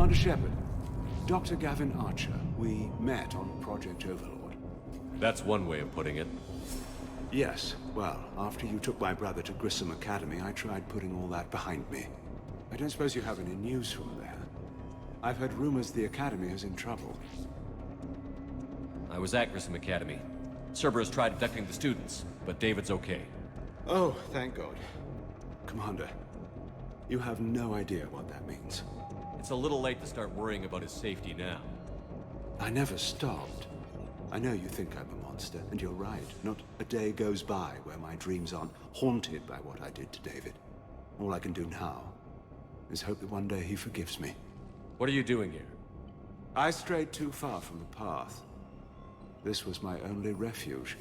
Commander Shepard, Dr. Gavin Archer. We met on Project Overlord. That's one way of putting it. Yes, well, after you took my brother to Grissom Academy, I tried putting all that behind me. I don't suppose you have any news from there. I've heard rumors the Academy is in trouble. I was at Grissom Academy. Cerberus tried abducting the students, but David's okay. Oh, thank God. Commander, you have no idea what that means. It's a little late to start worrying about his safety now. I never stopped. I know you think I'm a monster, and you're right. Not a day goes by where my dreams aren't haunted by what I did to David. All I can do now is hope that one day he forgives me. What are you doing here? I strayed too far from the path. This was my only refuge.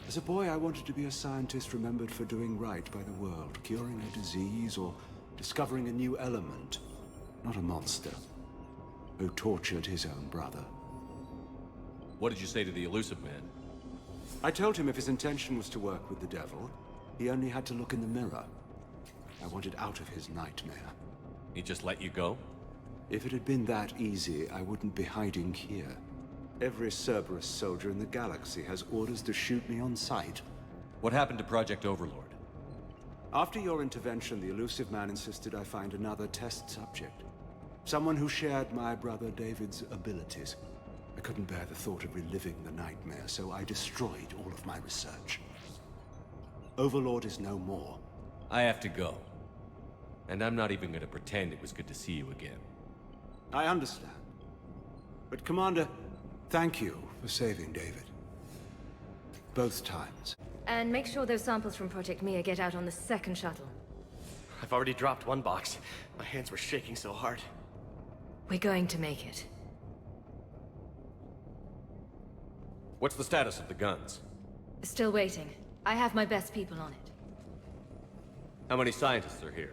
As a boy, I wanted to be a scientist remembered for doing right by the world, curing a disease or discovering a new element. Not a monster who tortured his own brother. What did you say to the elusive man? I told him if his intention was to work with the devil, he only had to look in the mirror. I wanted out of his nightmare. He just let you go? If it had been that easy, I wouldn't be hiding here. Every Cerberus soldier in the galaxy has orders to shoot me on sight. What happened to Project Overlord? After your intervention, the elusive man insisted I find another test subject. Someone who shared my brother David's abilities. I couldn't bear the thought of reliving the nightmare, so I destroyed all of my research. Overlord is no more. I have to go. And I'm not even gonna pretend it was good to see you again. I understand. But Commander, thank you for saving David. Both times. And make sure those samples from Project Mia get out on the second shuttle. I've already dropped one box. My hands were shaking so hard. We're going to make it. What's the status of the guns? Still waiting. I have my best people on it. How many scientists are here?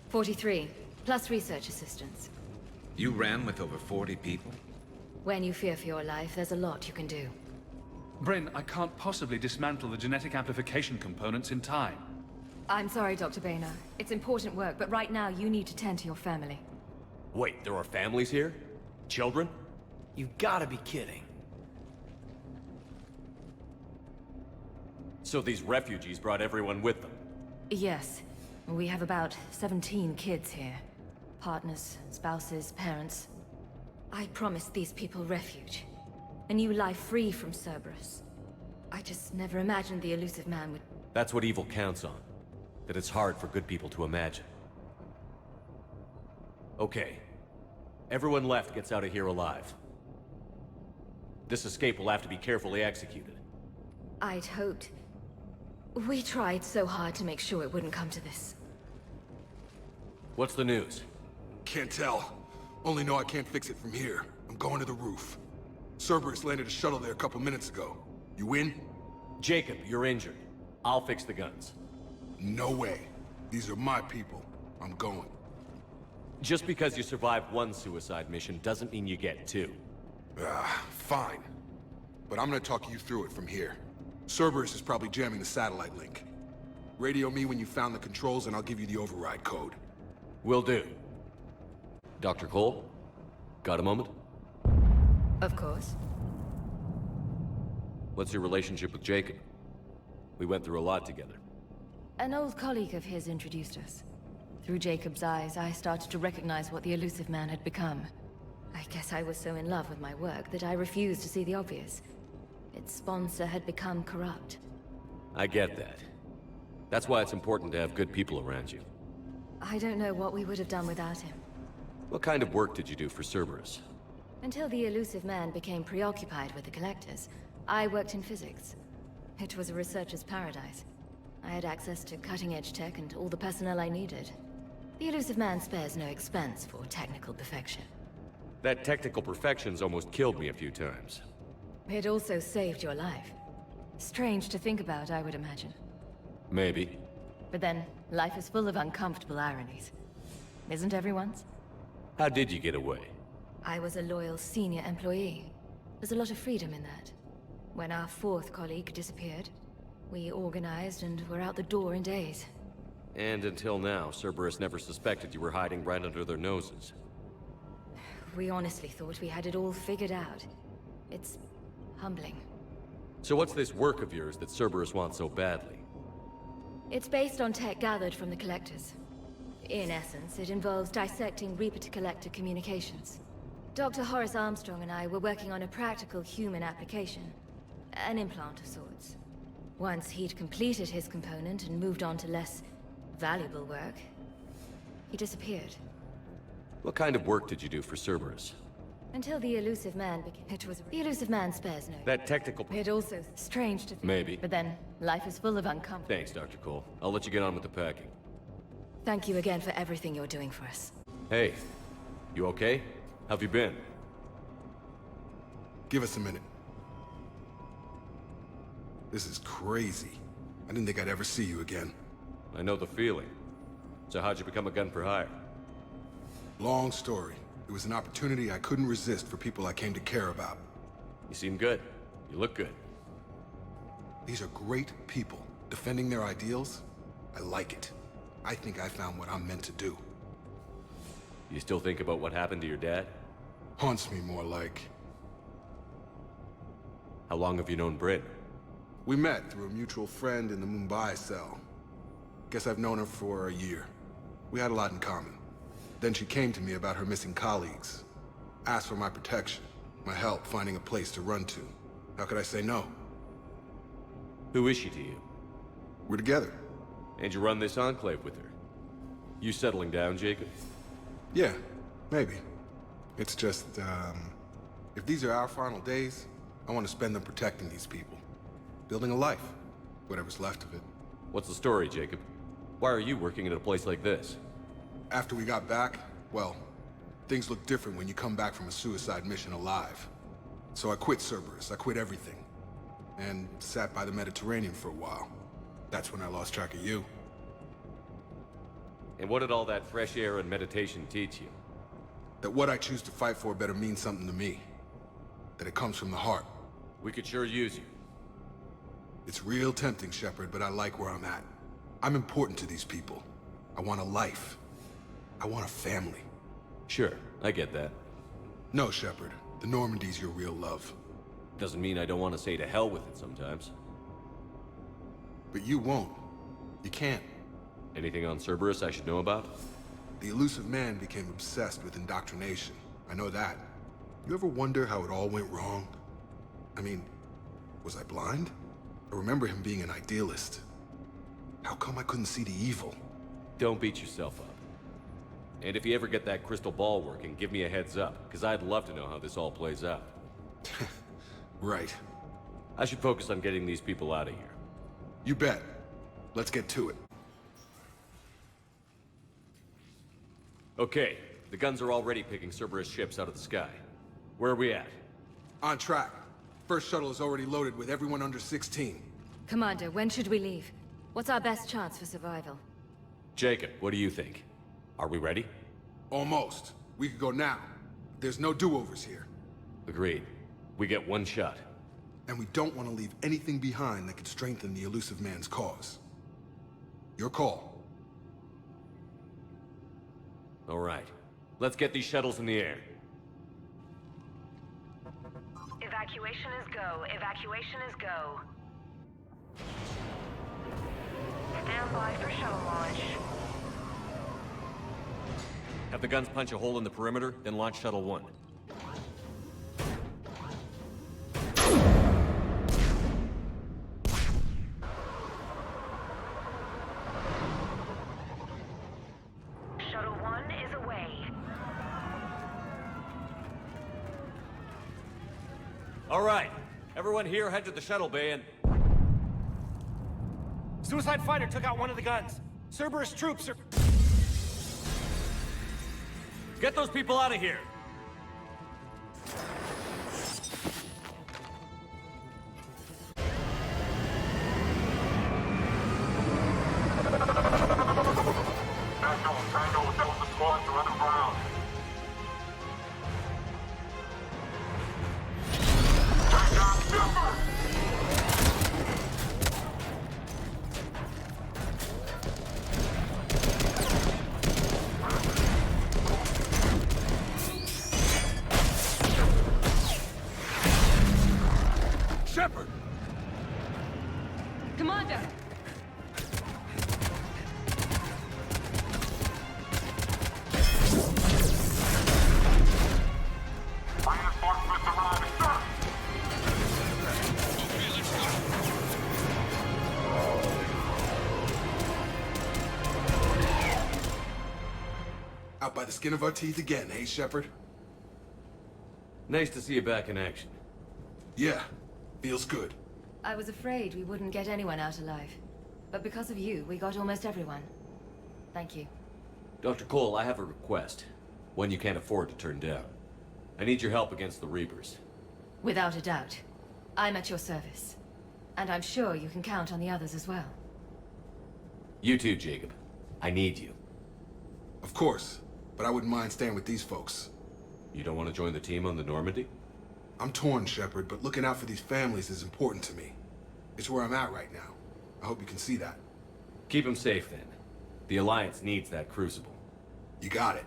43, plus research assistants. You ran with over 40 people? When you fear for your life, there's a lot you can do. Bryn, I can't possibly dismantle the genetic amplification components in time. I'm sorry, Dr. Boehner. It's important work, but right now you need to tend to your family. Wait, there are families here? Children? You gotta be kidding. So these refugees brought everyone with them? Yes. We have about 17 kids here. Partners, spouses, parents. I promised these people refuge. A new life free from Cerberus. I just never imagined the elusive man would... That's what evil counts on. That it's hard for good people to imagine. Okay. Everyone left gets out of here alive. This escape will have to be carefully executed. I'd hoped. We tried so hard to make sure it wouldn't come to this. What's the news? Can't tell. Only know I can't fix it from here. I'm going to the roof. Cerberus landed a shuttle there a couple minutes ago. You in? Jacob, you're injured. I'll fix the guns. No way. These are my people. I'm going. Just because you survived one suicide mission doesn't mean you get two. Fine. But I'm gonna talk you through it from here. Cerberus is probably jamming the satellite link. Radio me when you found the controls and I'll give you the override code. Will do. Dr. Cole? Got a moment? Of course. What's your relationship with Jacob? We went through a lot together. An old colleague of his introduced us. Through Jacob's eyes, I started to recognize what the elusive man had become. I guess I was so in love with my work that I refused to see the obvious. Its sponsor had become corrupt. I get that. That's why it's important to have good people around you. I don't know what we would have done without him. What kind of work did you do for Cerberus? Until the elusive man became preoccupied with the collectors, I worked in physics. It was a researcher's paradise. I had access to cutting-edge tech and all the personnel I needed. The elusive man spares no expense for technical perfection. That technical perfection's almost killed me a few times. It also saved your life. Strange to think about, I would imagine. Maybe. But then, life is full of uncomfortable ironies. Isn't everyone's? How did you get away? I was a loyal senior employee. There's a lot of freedom in that. When our fourth colleague disappeared, we organized and were out the door in days. And until now, Cerberus never suspected you were hiding right under their noses. We honestly thought we had it all figured out. It's humbling. So what's this work of yours that Cerberus wants so badly? It's based on tech gathered from the Collectors. In essence, it involves dissecting Reaper-to-Collector communications. Dr. Horace Armstrong and I were working on a practical human application. An implant of sorts. Once he'd completed his component and moved on to less valuable work, he disappeared. What kind of work did you do for Cerberus? Until the elusive man became... The elusive man spares no... That technical... It also strange to think. Maybe. But then, life is full of uncomfort. Thanks, Dr. Cole. I'll let you get on with the packing. Thank you again for everything you're doing for us. Hey, you okay? How've you been? Give us a minute. This is crazy. I didn't think I'd ever see you again. I know the feeling. So how'd you become a gun for hire? Long story. It was an opportunity I couldn't resist for people I came to care about. You seem good. You look good. These are great people. Defending their ideals, I like it. I think I found what I'm meant to do. You still think about what happened to your dad? Haunts me more like... How long have you known Bryn? We met through a mutual friend in the Mumbai cell. Guess I've known her for a year. We had a lot in common. Then she came to me about her missing colleagues. Asked for my protection, my help finding a place to run to. How could I say no? Who is she to you? We're together. And you run this enclave with her? You settling down, Jacob? Yeah, maybe. It's just, if these are our final days, I want to spend them protecting these people. Building a life. Whatever's left of it. What's the story, Jacob? Why are you working at a place like this? After we got back, well, things look different when you come back from a suicide mission alive. So I quit Cerberus, I quit everything. And sat by the Mediterranean for a while. That's when I lost track of you. And what did all that fresh air and meditation teach you? That what I choose to fight for better mean something to me. That it comes from the heart. We could sure use you. It's real tempting, Shepard, but I like where I'm at. I'm important to these people. I want a life. I want a family. Sure, I get that. No, Shepard. The Normandy's your real love. Doesn't mean I don't want to say to hell with it sometimes. But you won't. You can't. Anything on Cerberus I should know about? The elusive man became obsessed with indoctrination. I know that. You ever wonder how it all went wrong? I mean, was I blind? I remember him being an idealist. How come I couldn't see the evil? Don't beat yourself up. And if you ever get that crystal ball working, give me a heads up, because I'd love to know how this all plays out. Right. I should focus on getting these people out of here. You bet. Let's get to it. Okay, the guns are already picking Cerberus ships out of the sky. Where are we at? On track. First shuttle is already loaded with everyone under 16. Commander, when should we leave? What's our best chance for survival? Jacob, what do you think? Are we ready? Almost. We could go now. There's no do-overs here. Agreed. We get one shot. And we don't want to leave anything behind that could strengthen the elusive man's cause. Your call. All right. Let's get these shuttles in the air. Evacuation is go. Evacuation is go. Stand by for shuttle launch. Have the guns punch a hole in the perimeter, then launch Shuttle 1. Shuttle 1 is away. All right. Everyone here head to the shuttle bay and... Suicide fighter took out one of the guns. Cerberus troops are... Get those people out of here! by the skin of our teeth again, hey, Shepard? Nice to see you back in action. Yeah, feels good. I was afraid we wouldn't get anyone out alive. But because of you, we got almost everyone. Thank you. Dr. Cole, I have a request. One you can't afford to turn down. I need your help against the Reapers. Without a doubt. I'm at your service. And I'm sure you can count on the others as well. You too, Jacob. I need you. Of course, but I wouldn't mind staying with these folks. You don't want to join the team on the Normandy? I'm torn, Shepard, but looking out for these families is important to me. It's where I'm at right now. I hope you can see that. Keep them safe, then. The Alliance needs that Crucible. You got it.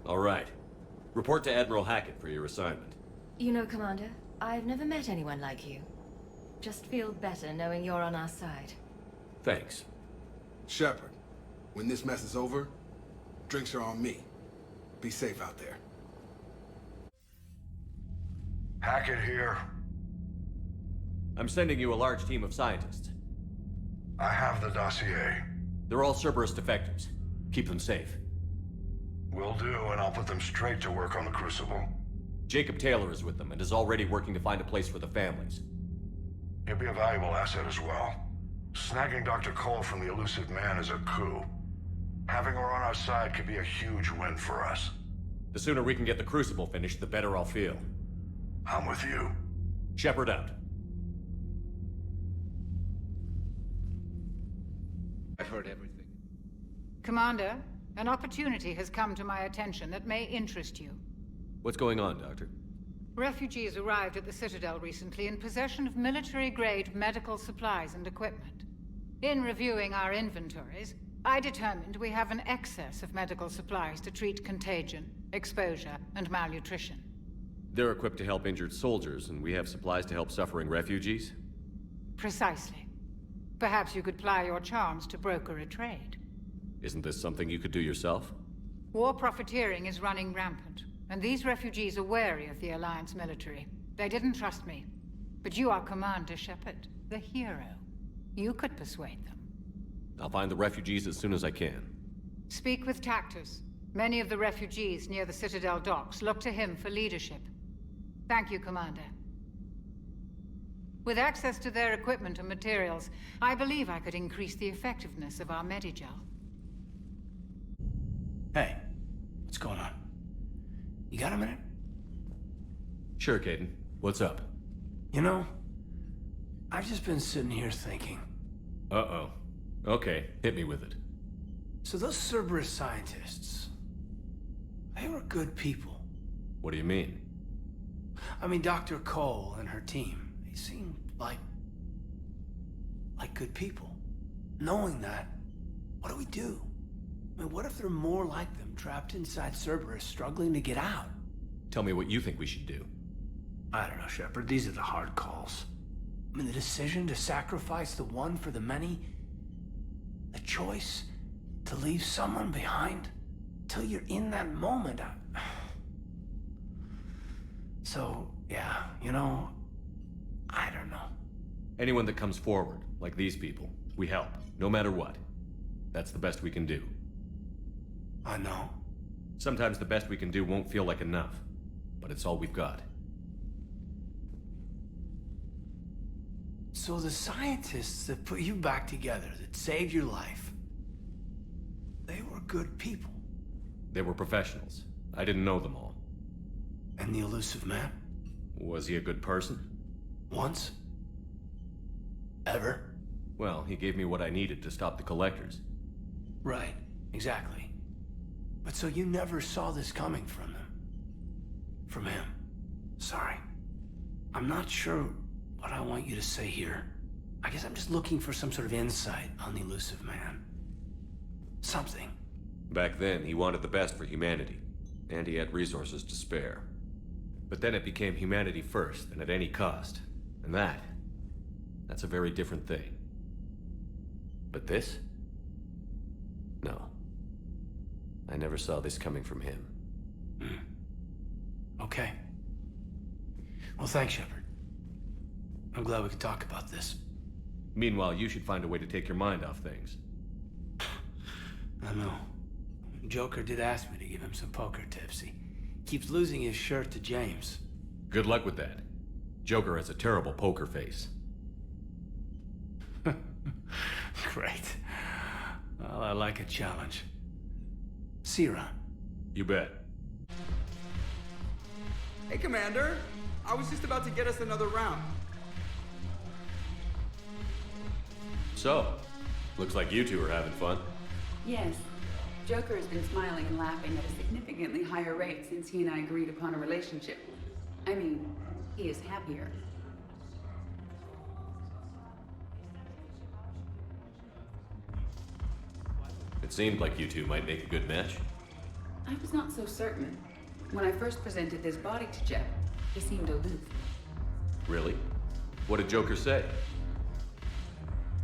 All right. Report to Admiral Hackett for your assignment. You know, Commander, I've never met anyone like you. Just feel better knowing you're on our side. Thanks. Shepard, when this mess is over, drinks are on me. Be safe out there. Hackett here. I'm sending you a large team of scientists. I have the dossier. They're all Cerberus defectors. Keep them safe. Will do, and I'll put them straight to work on the Crucible. Jacob Taylor is with them and is already working to find a place for the families. He'll be a valuable asset as well. Snagging Dr. Cole from the elusive man is a coup. Having her on our side could be a huge win for us. The sooner we can get the Crucible finished, the better I'll feel. I'm with you. Shepard out. I've heard everything. Commander, an opportunity has come to my attention that may interest you. What's going on, Doctor? Refugees arrived at the Citadel recently in possession of military-grade medical supplies and equipment. In reviewing our inventories, I determined we have an excess of medical supplies to treat contagion, exposure, and malnutrition. They're equipped to help injured soldiers, and we have supplies to help suffering refugees? Precisely. Perhaps you could ply your charms to broker a trade. Isn't this something you could do yourself? War profiteering is running rampant, and these refugees are wary of the Alliance military. They didn't trust me. But you are Commander Shepard, the hero. You could persuade them. I'll find the refugees as soon as I can. Speak with Tactus. Many of the refugees near the Citadel docks look to him for leadership. Thank you, Commander. With access to their equipment and materials, I believe I could increase the effectiveness of our Medigel. Hey, what's going on? You got a minute? Sure, Caden. What's up? You know, I've just been sitting here thinking. Uh-oh. Okay, hit me with it. So those Cerberus scientists, they were good people. What do you mean? I mean, Dr. Cole and her team, they seemed like good people. Knowing that, what do we do? I mean, what if there are more like them trapped inside Cerberus struggling to get out? Tell me what you think we should do. I don't know, Shepard. These are the hard calls. I mean, the decision to sacrifice the one for the many, the choice to leave someone behind till you're in that moment. So, yeah, you know, I don't know. Anyone that comes forward, like these people, we help, no matter what. That's the best we can do. I know. Sometimes the best we can do won't feel like enough, but it's all we've got. So the scientists that put you back together, that saved your life, they were good people. They were professionals. I didn't know them all. And the elusive man? Was he a good person? Once? Ever? Well, he gave me what I needed to stop the collectors. Right, exactly. But so you never saw this coming from them? From him? Sorry. I'm not sure what I want you to say here. I guess I'm just looking for some sort of insight on the elusive man. Something. Back then, he wanted the best for humanity, and he had resources to spare. But then it became humanity first, and at any cost. And that's a very different thing. But this? No. I never saw this coming from him. Okay. Well, thanks, Shepard. I'm glad we could talk about this. Meanwhile, you should find a way to take your mind off things. I know. Joker did ask me to give him some poker tips. He keeps losing his shirt to James. Good luck with that. Joker has a terrible poker face. Great. Well, I like a challenge. See you around. You bet. Hey, Commander. I was just about to get us another round. So, looks like you two are having fun. Yes. Joker has been smiling and laughing at a significantly higher rate since he and I agreed upon a relationship. I mean, he is happier. It seemed like you two might make a good match. I was not so certain. When I first presented this body to Jeff, he seemed aloof. Really? What did Joker say?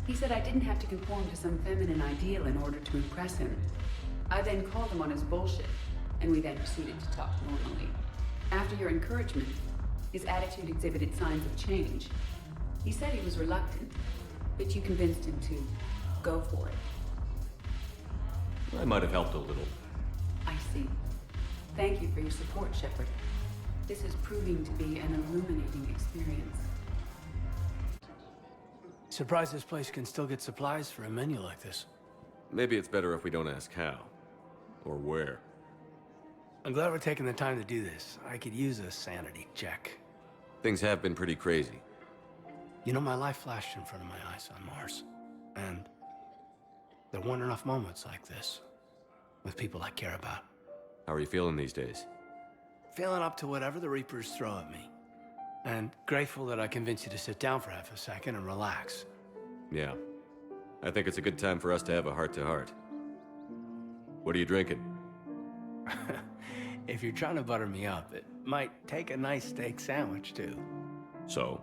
He said I didn't have to conform to some feminine ideal in order to impress him. I then called him on his bullshit, and we then proceeded to talk normally. After your encouragement, his attitude exhibited signs of change. He said he was reluctant, but you convinced him to go for it. I might have helped a little. I see. Thank you for your support, Shepard. This is proving to be an illuminating experience. Surprised this place can still get supplies for a menu like this. Maybe it's better if we don't ask how. Or where. I'm glad we're taking the time to do this. I could use a sanity check. Things have been pretty crazy. You know, my life flashed in front of my eyes on Mars. And there weren't enough moments like this. With people I care about. How are you feeling these days? Feeling up to whatever the Reapers throw at me. And grateful that I convinced you to sit down for half a second and relax. Yeah. I think it's a good time for us to have a heart-to-heart. What are you drinking? If you're trying to butter me up, it might take a nice steak sandwich, too. So?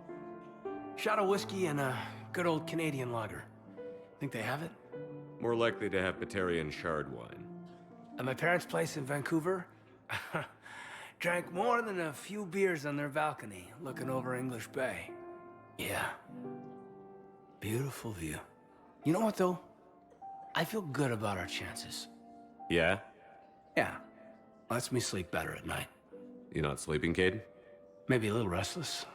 Shot of whiskey and a good old Canadian lager. Think they have it? More likely to have Batarian shard wine. At my parents' place in Vancouver, drank more than a few beers on their balcony, looking over English Bay. Yeah. Beautiful view. You know what, though? I feel good about our chances. Yeah? Yeah. Lets me sleep better at night. You not sleeping, Caden? Maybe a little restless.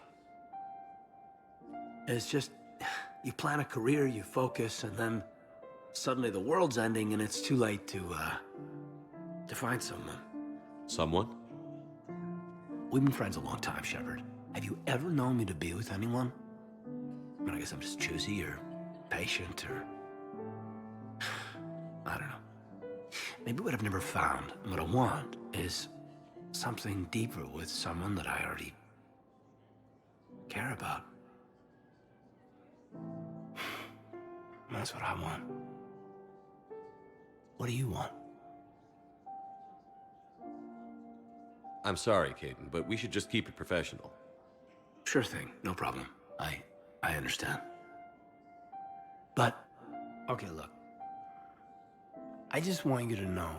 It's just, you plan a career, you focus, and then suddenly the world's ending and it's too late to find someone. Someone? We've been friends a long time, Shepard. Have you ever known me to be with anyone? I mean, I guess I'm just choosy or patient or... I don't know. Maybe what I've never found and what I want is something deeper with someone that I already care about. That's what I want. What do you want? I'm sorry, Caden, but we should just keep it professional. Sure thing, no problem. I understand. But, okay, look. I just want you to know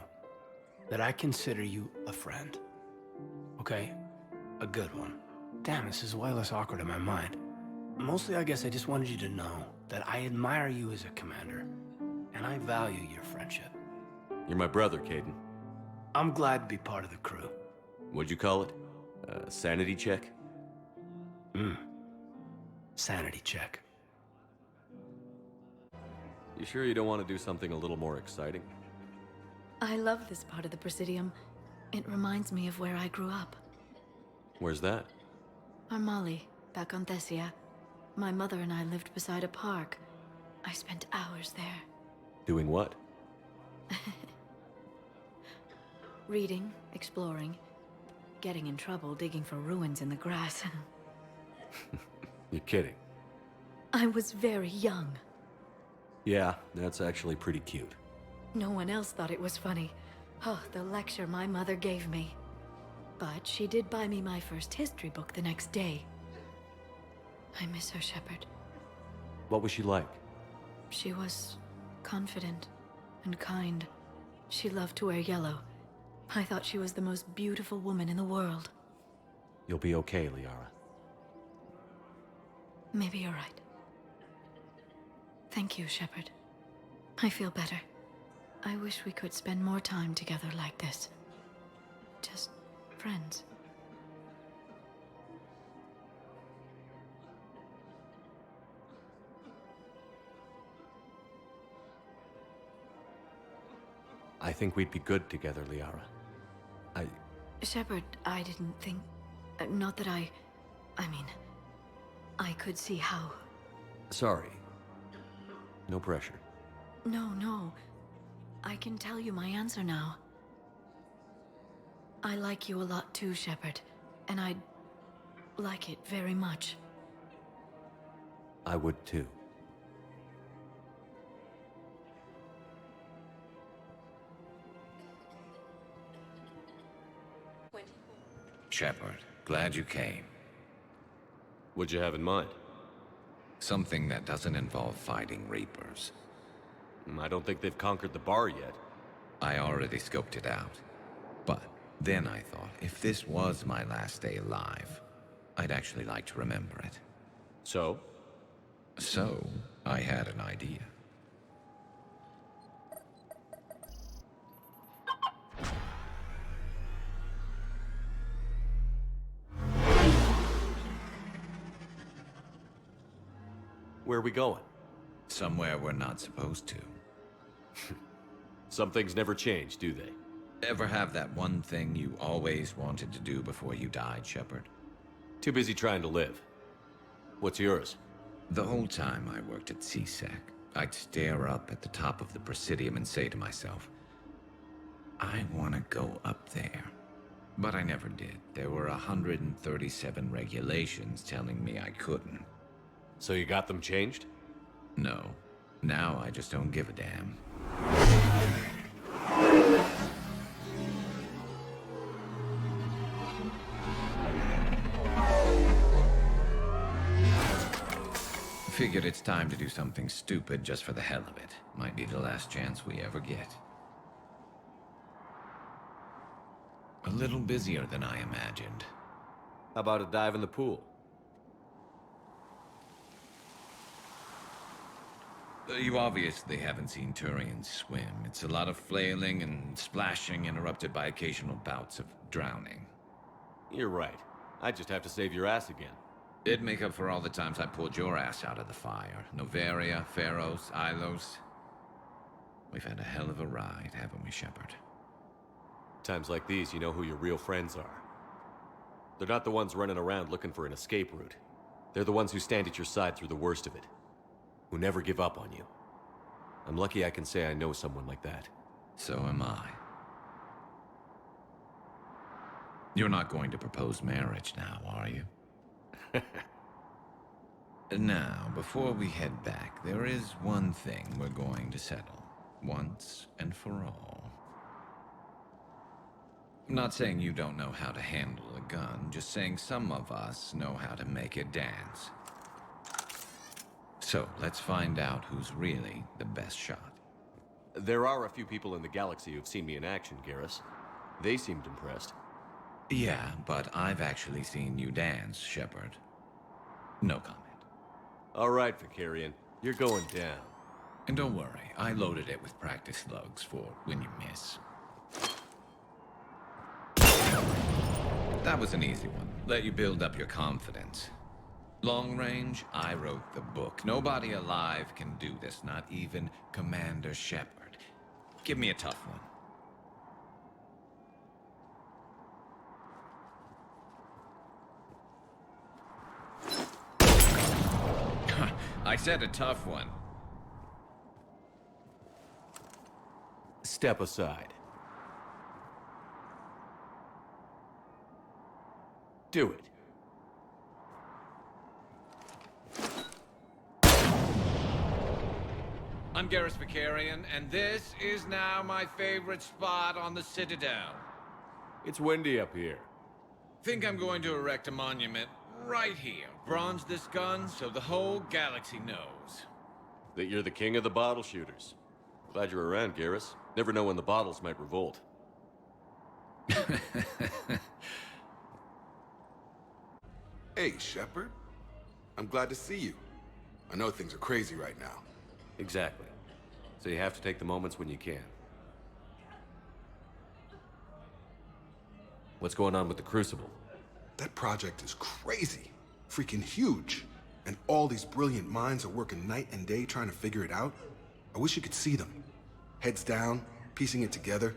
that I consider you a friend. Okay? A good one. Damn, this is way less awkward in my mind. Mostly, I guess I just wanted you to know that I admire you as a commander, and I value your friendship. You're my brother, Caden. I'm glad to be part of the crew. What'd you call it? Sanity check? Sanity check. You sure you don't want to do something a little more exciting? I love this part of the Presidium. It reminds me of where I grew up. Where's that? Armali, back on Thessia. My mother and I lived beside a park. I spent hours there. Doing what? Reading, exploring, getting in trouble digging for ruins in the grass. You're kidding. I was very young. Yeah, that's actually pretty cute. No one else thought it was funny. Oh, the lecture my mother gave me. But she did buy me my first history book the next day. I miss her, Shepard. What was she like? She was confident and kind. She loved to wear yellow. I thought she was the most beautiful woman in the world. You'll be okay, Liara. Maybe you're right. Thank you, Shepard. I feel better. I wish we could spend more time together like this. Just friends. I think we'd be good together, Liara. Shepard, I didn't think... not that I mean... I could see how... Sorry. No pressure. No. I can tell you my answer now. I like you a lot too, Shepard. And I'd like it very much. I would too. Shepard, glad you came. What'd you have in mind? Something that doesn't involve fighting Reapers. I don't think they've conquered the bar yet. I already scoped it out. But then I thought, if this was my last day alive, I'd actually like to remember it. So? So, I had an idea. Where are we going? Somewhere we're not supposed to. Some things never change, do they? Ever have that one thing you always wanted to do before you died, Shepard? Too busy trying to live. What's yours? The whole time I worked at CSEC, I'd stare up at the top of the Presidium and say to myself, I want to go up there. But I never did. There were 137 regulations telling me I couldn't. So you got them changed? No. Now I just don't give a damn. Figured it's time to do something stupid just for the hell of it. Might be the last chance we ever get. A little busier than I imagined. How about a dive in the pool? You obviously haven't seen Turians swim. It's a lot of flailing and splashing, interrupted by occasional bouts of drowning. You're right. I just have to save your ass again. It'd make up for all the times I pulled your ass out of the fire. Noveria, Pharos, Ilos. We've had a hell of a ride, haven't we, Shepard? Times like these, you know who your real friends are. They're not the ones running around looking for an escape route. They're the ones who stand at your side through the worst of it. Who never give up on you. I'm lucky I can say I know someone like that. So am I. You're not going to propose marriage now, are you? Now, before we head back, there is one thing we're going to settle. Once and for all. I'm not saying you don't know how to handle a gun, just saying some of us know how to make it dance. So, let's find out who's really the best shot. There are a few people in the galaxy who've seen me in action, Garrus. They seemed impressed. Yeah, but I've actually seen you dance, Shepard. No comment. All right, Vicarian. You're going down. And don't worry, I loaded it with practice slugs for when you miss. That was an easy one. Let you build up your confidence. Long range, I wrote the book. Nobody alive can do this, not even Commander Shepard. Give me a tough one. I said a tough one. Step aside. Do it. I'm Garrus Vicarian, and this is now my favorite spot on the Citadel. It's windy up here. Think I'm going to erect a monument right here. Bronze this gun so the whole galaxy knows. That you're the king of the bottle shooters. Glad you're around, Garrus. Never know when the bottles might revolt. Hey, Shepard. I'm glad to see you. I know things are crazy right now. Exactly. So you have to take the moments when you can. What's going on with the Crucible? That project is crazy. Freaking huge. And all these brilliant minds are working night and day trying to figure it out. I wish you could see them. Heads down, piecing it together.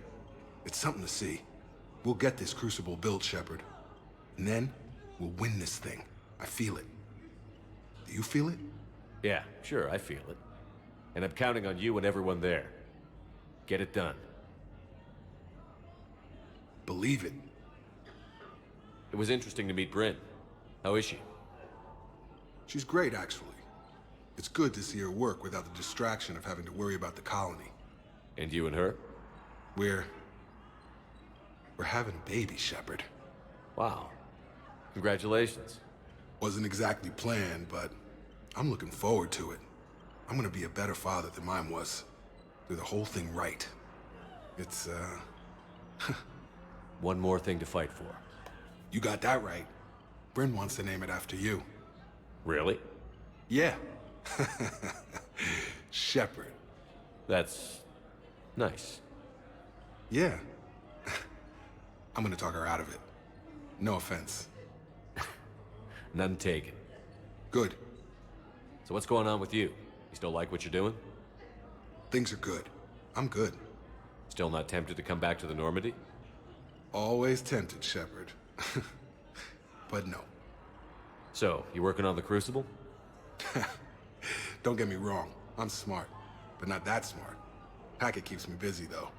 It's something to see. We'll get this Crucible built, Shepard. And then, we'll win this thing. I feel it. Do you feel it? Yeah, sure, I feel it. And I'm counting on you and everyone there. Get it done. Believe it. It was interesting to meet Bryn. How is she? She's great, actually. It's good to see her work without the distraction of having to worry about the colony. And you and her? We're having a baby, Shepard. Wow. Congratulations. Wasn't exactly planned, but I'm looking forward to it. I'm gonna be a better father than mine was. Do the whole thing right. It's, One more thing to fight for. You got that right. Bryn wants to name it after you. Really? Yeah. Shepard. That's... nice. Yeah. I'm gonna talk her out of it. No offense. None taken. Good. So what's going on with you? You still like what you're doing? Things are good. I'm good. Still not tempted to come back to the Normandy? Always tempted, Shepard. But no. So, you working on the Crucible? Don't get me wrong. I'm smart. But not that smart. Hackett keeps me busy, though.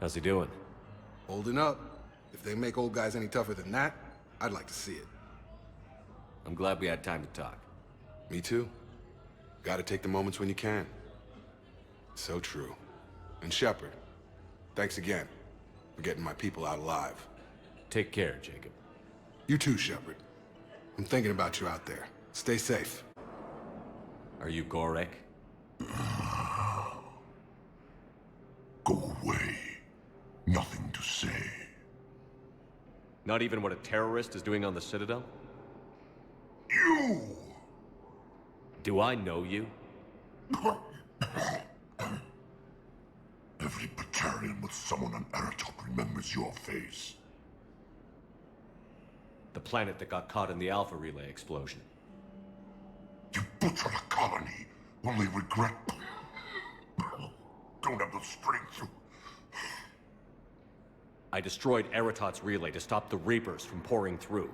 How's he doing? Holding up. If they make old guys any tougher than that, I'd like to see it. I'm glad we had time to talk. Me too. Gotta take the moments when you can. So true. And Shepard, thanks again for getting my people out alive. Take care, Jacob. You too, Shepard. I'm thinking about you out there. Stay safe. Are you Gorek? Go away. Nothing to say. Not even what a terrorist is doing on the Citadel? You! Do I know you? Every Batarian with someone on Aratok remembers your face. The planet that got caught in the Alpha Relay explosion. You butchered a colony, only regret... Don't have the strength to... I destroyed Eratot's relay to stop the Reapers from pouring through.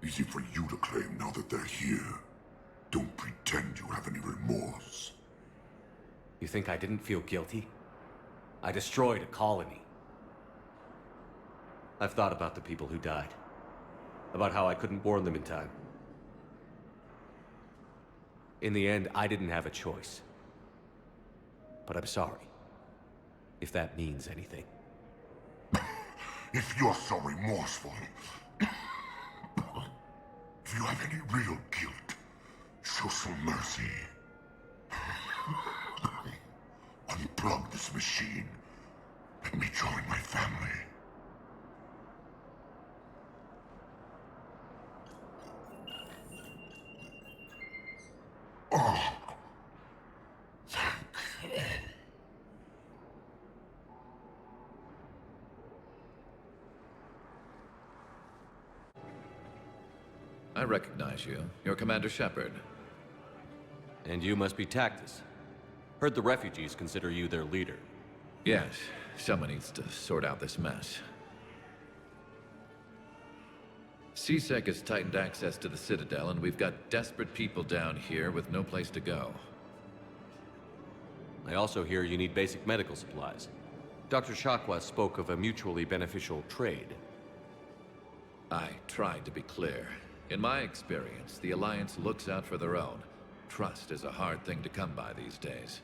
Easy for you to claim now that they're here. Don't pretend you have any remorse. You think I didn't feel guilty? I destroyed a colony. I've thought about the people who died. About how I couldn't warn them in time. In the end, I didn't have a choice. But I'm sorry. If that means anything. If you're so remorseful... If you have any real guilt, show some mercy. Unplug this machine. Let me join my family. Oh. I recognize you. You're Commander Shepard. And you must be Tactus. Heard the refugees consider you their leader. Yes, someone needs to sort out this mess. CSEC has tightened access to the Citadel, and we've got desperate people down here with no place to go. I also hear you need basic medical supplies. Dr. Shakwa spoke of a mutually beneficial trade. I tried to be clear. In my experience, the Alliance looks out for their own. Trust is a hard thing to come by these days.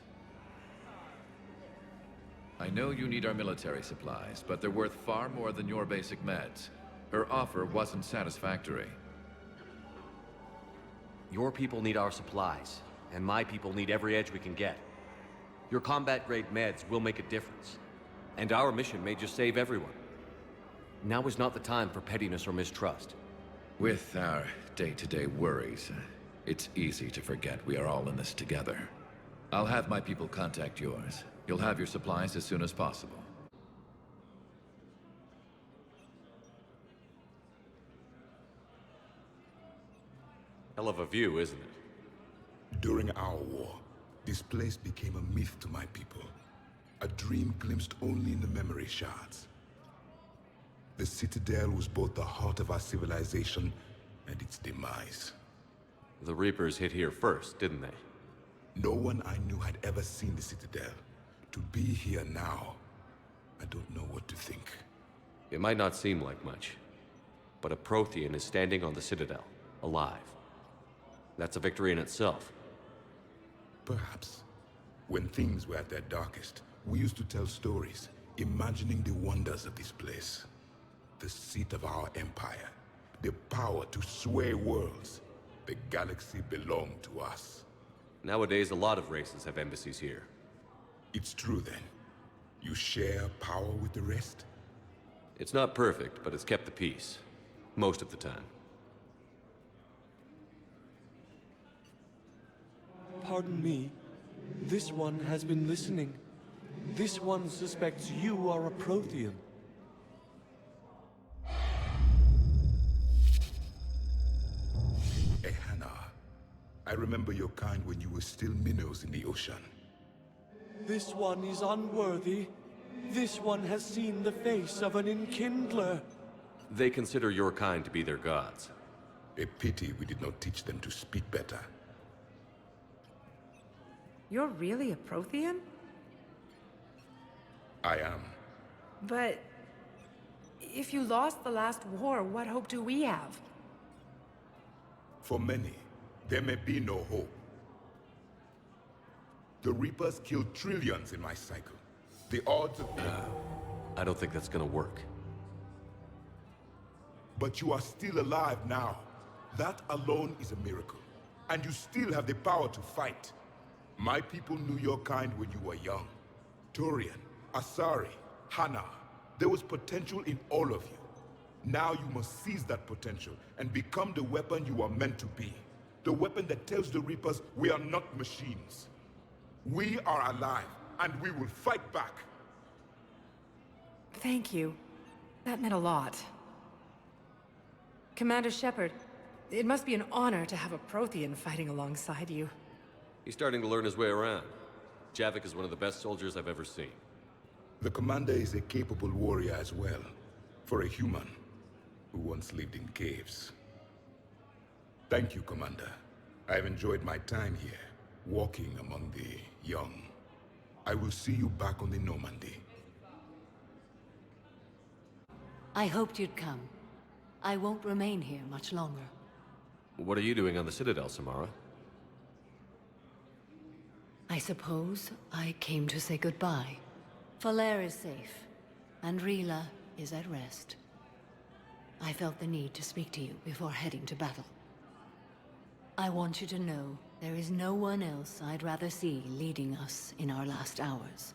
I know you need our military supplies, but they're worth far more than your basic meds. Her offer wasn't satisfactory. Your people need our supplies, and my people need every edge we can get. Your combat-grade meds will make a difference. And our mission may just save everyone. Now is not the time for pettiness or mistrust. With our day-to-day worries, it's easy to forget we are all in this together. I'll have my people contact yours. You'll have your supplies as soon as possible. Hell of a view, isn't it? During our war, this place became a myth to my people. A dream glimpsed only in the memory shards. The Citadel was both the heart of our civilization and its demise. The Reapers hit here first, didn't they? No one I knew had ever seen the Citadel. To be here now, I don't know what to think. It might not seem like much, but a Prothean is standing on the Citadel, alive. That's a victory in itself. Perhaps. When things were at their darkest, we used to tell stories, imagining the wonders of this place. The seat of our empire, the power to sway worlds. The galaxy belonged to us. Nowadays, a lot of races have embassies here. It's true then. You share power with the rest? It's not perfect, but it's kept the peace. Most of the time. Pardon me. This one has been listening. This one suspects you are a Prothean. Hannah, I remember your kind when you were still minnows in the ocean. This one is unworthy. This one has seen the face of an enkindler. They consider your kind to be their gods. A pity we did not teach them to speak better. You're really a Prothean? I am. But if you lost the last war, what hope do we have? For many, there may be no hope. The Reapers killed trillions in my cycle. The odds of... I don't think that's gonna work. But you are still alive now. That alone is a miracle. And you still have the power to fight. My people knew your kind when you were young. Turian, Asari, Hana. There was potential in all of you. Now you must seize that potential and become the weapon you are meant to be. The weapon that tells the Reapers we are not machines. We are alive, and we will fight back. Thank you. That meant a lot. Commander Shepard, it must be an honor to have a Prothean fighting alongside you. He's starting to learn his way around. Javik is one of the best soldiers I've ever seen. The commander is a capable warrior as well, for a human who once lived in caves. Thank you, Commander. I've enjoyed my time here, walking among the young. I will see you back on the Normandy. I hoped you'd come. I won't remain here much longer. What are you doing on the Citadel, Samara? I suppose I came to say goodbye. Falere is safe, and Rila is at rest. I felt the need to speak to you before heading to battle. I want you to know there is no one else I'd rather see leading us in our last hours.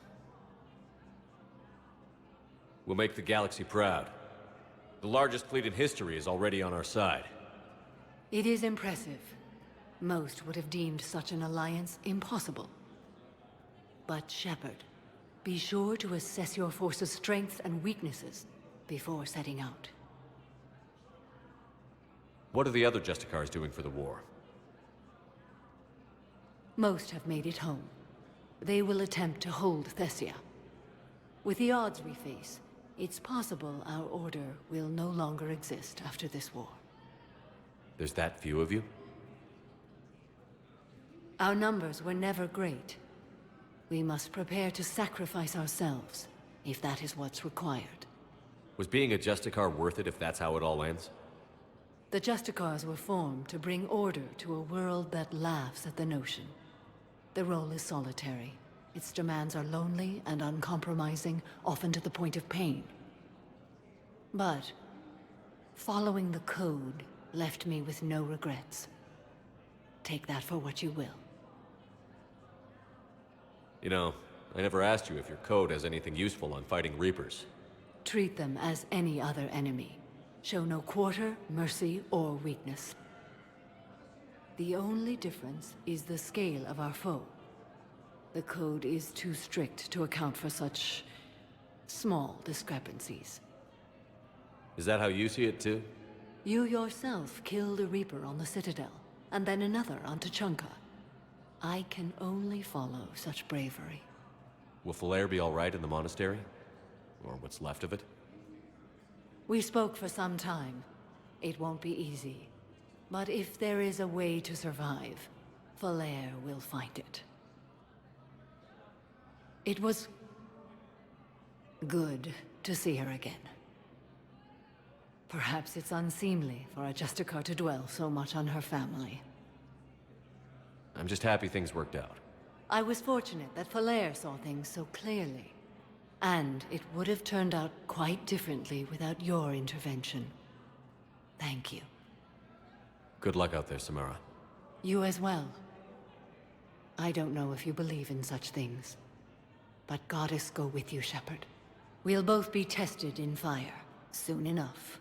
We'll make the galaxy proud. The largest fleet in history is already on our side. It is impressive. Most would have deemed such an alliance impossible. But Shepard, be sure to assess your force's strengths and weaknesses before setting out. What are the other Justicars doing for the war? Most have made it home. They will attempt to hold Thessia. With the odds we face, it's possible our order will no longer exist after this war. There's that few of you? Our numbers were never great. We must prepare to sacrifice ourselves, if that is what's required. Was being a Justicar worth it if that's how it all ends? The Justicars were formed to bring order to a world that laughs at the notion. The role is solitary. Its demands are lonely and uncompromising, often to the point of pain. But following the code left me with no regrets. Take that for what you will. You know, I never asked you if your code has anything useful on fighting Reapers. Treat them as any other enemy. Show no quarter, mercy, or weakness. The only difference is the scale of our foe. The code is too strict to account for such small discrepancies. Is that how you see it too? You yourself killed a Reaper on the Citadel. and then another on Tuchanka. I can only follow such bravery. Will Falair be all right in the monastery? Or what's left of it? We spoke for some time. It won't be easy. But if there is a way to survive, Falair will find it. It was good to see her again. Perhaps it's unseemly for a Justicar to dwell so much on her family. I'm just happy things worked out. I was fortunate that Falair saw things so clearly. And it would have turned out quite differently without your intervention. Thank you. Good luck out there, Samara. You as well. I don't know if you believe in such things, but Goddess go with you, Shepard. We'll both be tested in fire, soon enough.